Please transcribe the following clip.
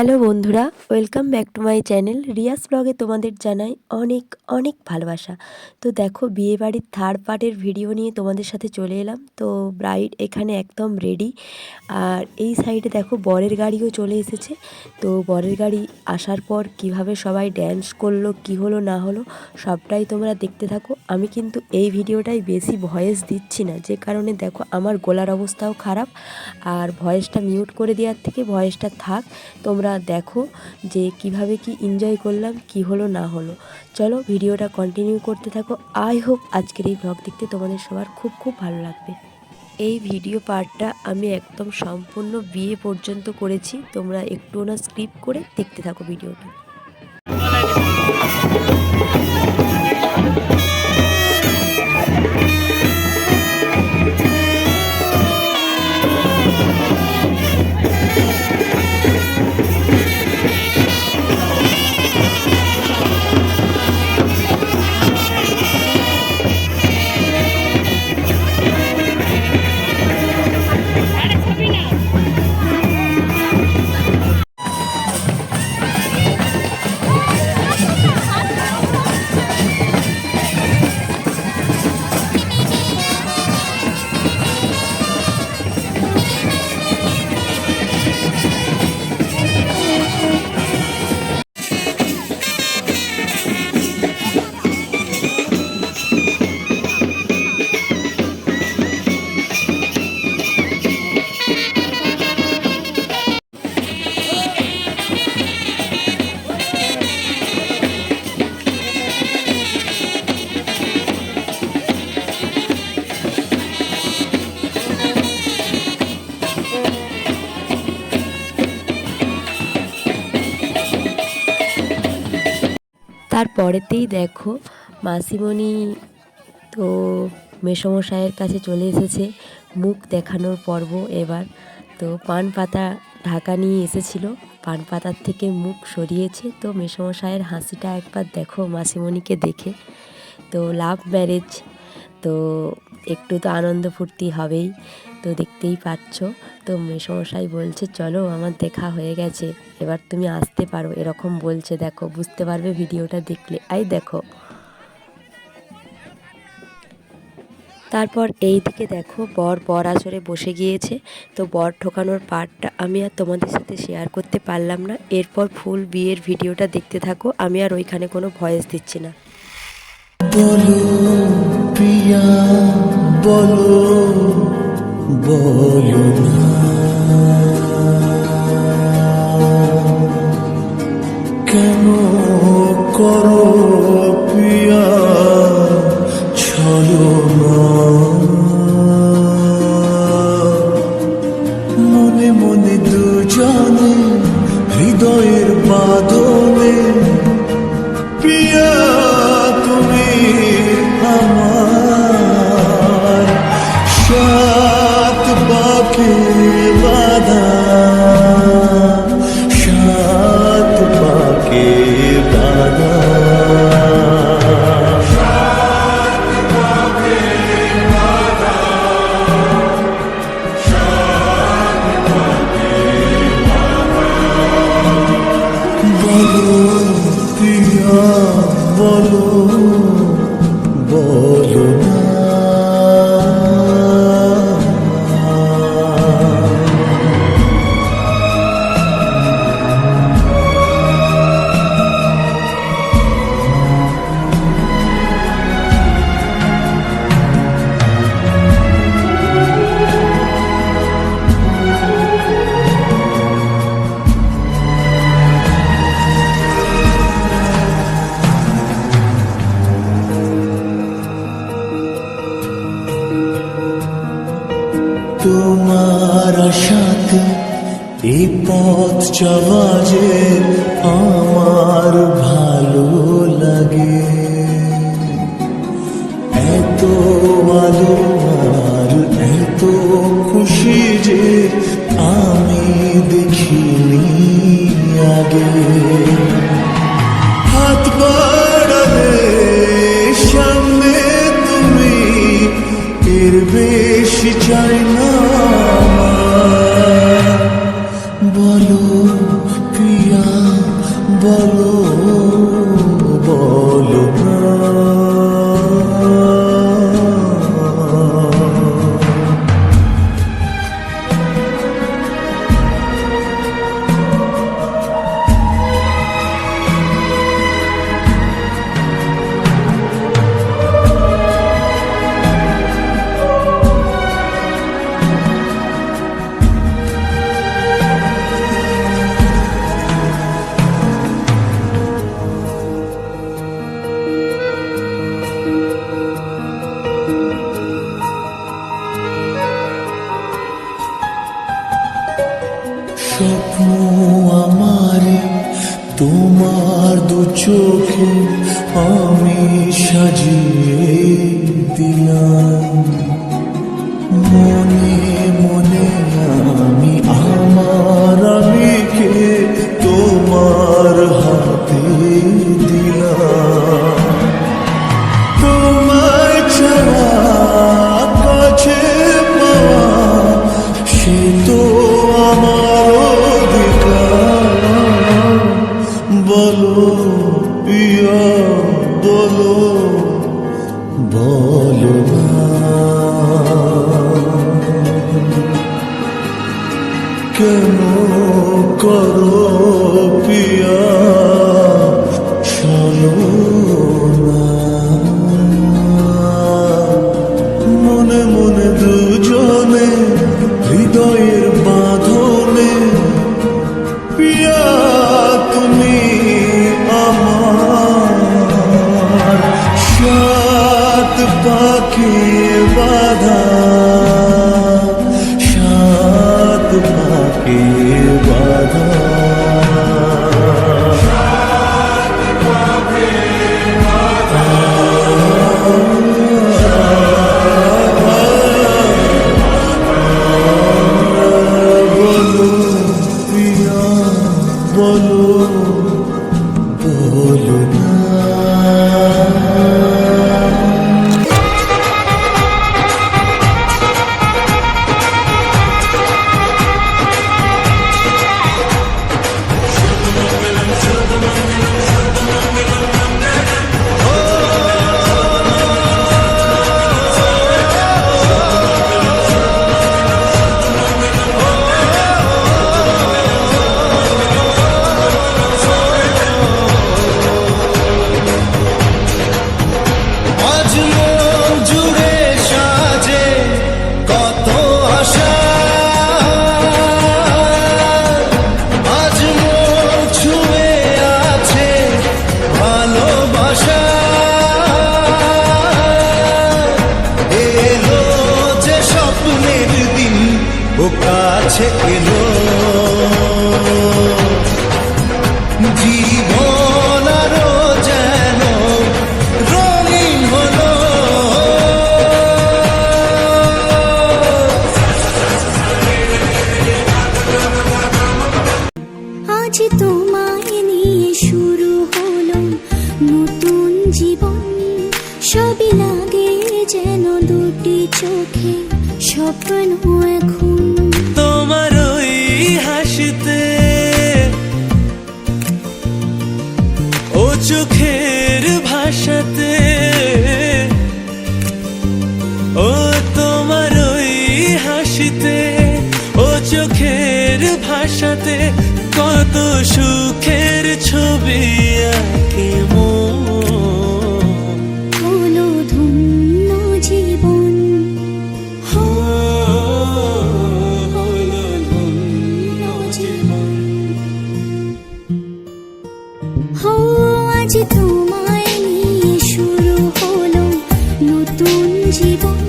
Hello বন্ধুরা, welcome back to my channel Riya's ব্লগে তোমাদের জানাই অনেক অনেক ভালোবাসা। তো দেখো, বিয়েবাড়ির থার্ড পার্টের ভিডিও নিয়ে তোমাদের সাথে চলে এলাম। তো ব্রাইড এখানে একদম রেডি, আর এই সাইডে দেখো বরের গাড়িও চলে এসেছে। তো বরের গাড়ি আসার পর কিভাবে সবাই ড্যান্স করলো, কি হলো না হলো সবটাই তোমরা দেখতে থাকো। আমি কিন্তু এই ভিডিওটাই বেশি ভয়েস দিচ্ছি না, যে কারণে দেখো আমার গলার অবস্থাও খারাপ, আর ভয়েসটা মিউট করে দেওয়ার থেকে ভয়েসটা থাক। তোমরা দেখো যে কিভাবে কি এনজয় করলাম, কি হলো না হলো। চলো ভিডিওটা কন্টিনিউ করতে থাকো। আই হোপ আজকের এই ব্লগ দেখতে তোমাদের সবার খুব খুব ভালো লাগবে। এই ভিডিও পার্টটা আমি একদম সম্পূর্ণ বিয়ে পর্যন্ত করেছি, তোমরা একটু না স্কিপ করে দেখতে থাকো ভিডিওটা। তারপরেতেই দেখো মাসিমণি তো মেসমশাইয়ের কাছে চলে এসেছে, মুখ দেখানোর পর্ব এবার। তো পান পাতা ঢাকা নিয়ে এসেছিল, পান পাতার থেকে মুখ সরিয়েছে। তো মেসমশাইয়ের হাসিটা একবার দেখো মাসিমণিকে দেখে। তো লাভ ম্যারেজ, তো একটু তো আনন্দ ফুর্তি হবেই, তো দেখতেই পাচ্ছ। তো মেসমশাই বলছে চলো আমার দেখা হয়ে গেছে, এবার তুমি আসতে পারো, এরকম বলছে। দেখো, বুঝতে পারবে ভিডিওটা দেখলে। দেখো, তারপর এই দিকে দেখো বর আসরে বসে গিয়েছে। তো বর ঠোকানোর পার্টটা আমি আর তোমাদের সাথে শেয়ার করতে পারলাম না। এরপর ফুল বিয়ের ভিডিওটা দেখতে থাকো, আমি আর ওইখানে কোনো ভয়েস দিচ্ছি না। বলো প্রিয়া, বলো বলো না, কেন করো প্রিয়া ছলনা, মনে মনে দুজনে হৃদয়ের বাঁধনে প্রিয়া তুমি আমার, সাত পাকে বাঁধা, সাত পাকে বাঁধা। বলো প্রিয়া, বলো বলো না, তোমার আশাতে এই পথ চলা যে আমার ভালো লাগে, এত আলো আর এত খুশি যে আমি দেখিনি আগে। হাত বাড়ালে সামনে তুমি, এর বেশি চাই না। বলো বলো বলো না। স্বপ্ন আমারে তোমার দু চোখে আমি সাজিয়ে দিলাম। মনে মনে আমি আমার আমিকে তোমার হাতে দিলাম। তোমার ছাড়া কাছে পাওয়া সে তো আমার অধিকার। বলো প্রিয়া বলো বলো না। কেন করো প্রিয়া চলো না। মনে মনে দুজনে হৃদয়ের বাঁধনে প্রিয়া তুমি আমার সাত পাখি বাঁধা সাত পাখি বাঁধা। বলো প্রিয়া বলো বলো না। আজ মন জুড়ে সাজে কত আশা। আজ মন ছুঁয়ে আছে ভালোবাসা। এলো যে স্বপ্নের দিন ও কাছে এলো। জীবন আরো যেন রঙিন হলো। আজ তোমায় নিয়ে শুরু হলো নতুন জীবন। সবই লাগে যেন দুটি চোখে স্বপ্ন এখন। তোমার ওই হাসিতে ও চোখের ভাষাতে ও তোমার ওই হাসিতে ও চোখের ভাষাতে কত সুখের ছবি আঁকে মন। হলো ধন্য জীবন। হলো ধন্য জীবন। হো আজ তোমায় নিয়ে শুরু হলো নতুন জীবন।